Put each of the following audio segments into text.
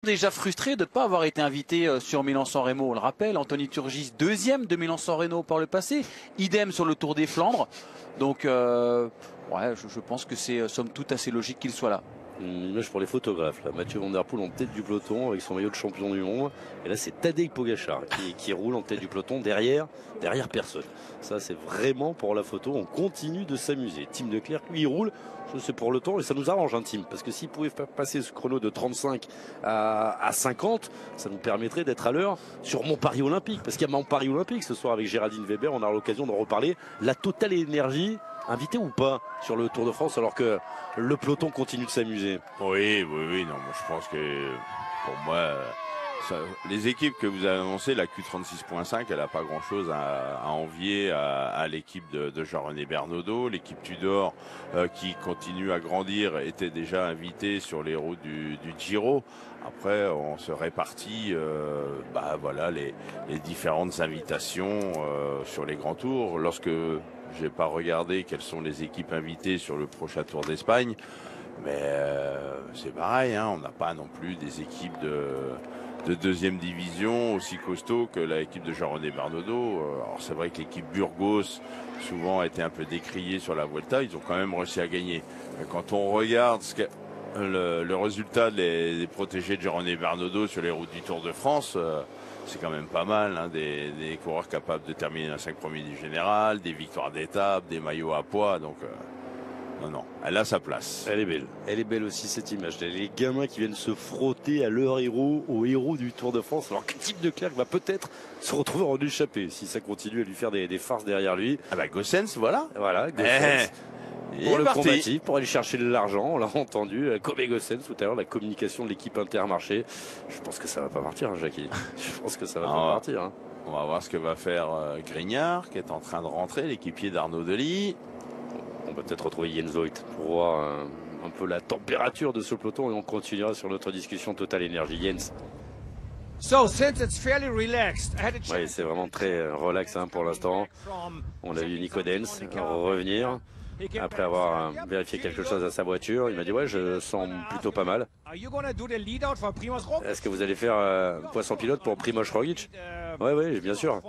Déjà frustré de ne pas avoir été invité sur Milan-San Remo, on le rappelle, Anthony Turgis deuxième de Milan-San Remo par le passé, idem sur le Tour des Flandres, donc ouais, je pense que c'est somme toute assez logique qu'il soit là. Une image pour les photographes, là. Mathieu Van Der Poel en tête du peloton avec son maillot de champion du monde, et là c'est Tadej Pogačar qui roule en tête du peloton derrière personne. Ça c'est vraiment pour la photo, on continue de s'amuser. Tim Declercq lui il roule, c'est pour le temps et ça nous arrange un Tim, parce que s'il pouvait passer ce chrono de 35 à 50, ça nous permettrait d'être à l'heure sur mon Paris Olympique, parce qu'il y a mon Paris Olympique ce soir avec Géraldine Weber, on aura l'occasion d'en reparler. La Total Énergie invité ou pas sur le Tour de France alors que le peloton continue de s'amuser? Oui, non, moi je pense que pour moi, les équipes que vous avez annoncées, la Q36.5, elle n'a pas grand chose à envier à l'équipe de Jean-René Bernodeau. L'équipe Tudor qui continue à grandir était déjà invitée sur les routes du Giro. Après, on se répartit voilà, les différentes invitations sur les grands tours. Lorsque j'ai pas regardé quelles sont les équipes invitées sur le prochain Tour d'Espagne, mais c'est pareil, hein, on n'a pas non plus des équipes de deuxième division aussi costauds que l'équipe de Jean-René Bernodeau. Alors c'est vrai que l'équipe Burgos souvent a été un peu décriée sur la Vuelta, ils ont quand même réussi à gagner. Mais quand on regarde le résultat des protégés de Jean-René Bernodeau sur les routes du Tour de France, c'est quand même pas mal, hein, des coureurs capables de terminer dans 5 premiers du général, des victoires d'étape, des maillots à poids, donc non, elle a sa place. Elle est belle aussi cette image. Les gamins qui viennent se frotter à leur héros, au héros du Tour de France, alors que Tim Declercq va peut-être se retrouver en échappée si ça continue à lui faire des farces derrière lui. Ah bah Gossens, voilà. Voilà, Gossens. Pour le combatif, pour aller chercher de l'argent, on l'a entendu, comme Gossens tout à l'heure, la communication de l'équipe Intermarché. Je pense que ça va pas partir, hein, Jackie. Je pense que ça va pas partir. Hein. On va voir ce que va faire Grignard, qui est en train de rentrer, l'équipier d'Arnaud Delis. On va peut-être retrouver Jens Voigt pour voir un peu la température de ce peloton et on continuera sur notre discussion Total Énergie. Jens. Oui, c'est vraiment très relax hein, pour l'instant. On a vu Nico Denz revenir. Après avoir vérifié quelque chose à sa voiture, il m'a dit ouais, je sens plutôt pas mal. Est-ce que vous allez faire poisson pilote pour Primož Roglič? Oui, bien sûr.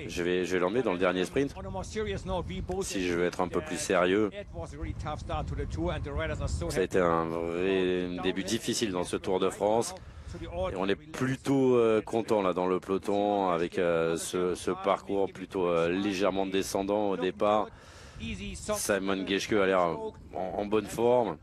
Je vais l'emmener dans le dernier sprint. Si je veux être un peu plus sérieux, ça a été un vrai début difficile dans ce Tour de France. Et on est plutôt content là dans le peloton avec ce parcours plutôt légèrement descendant au départ. Simon Geschke a l'air en bonne forme.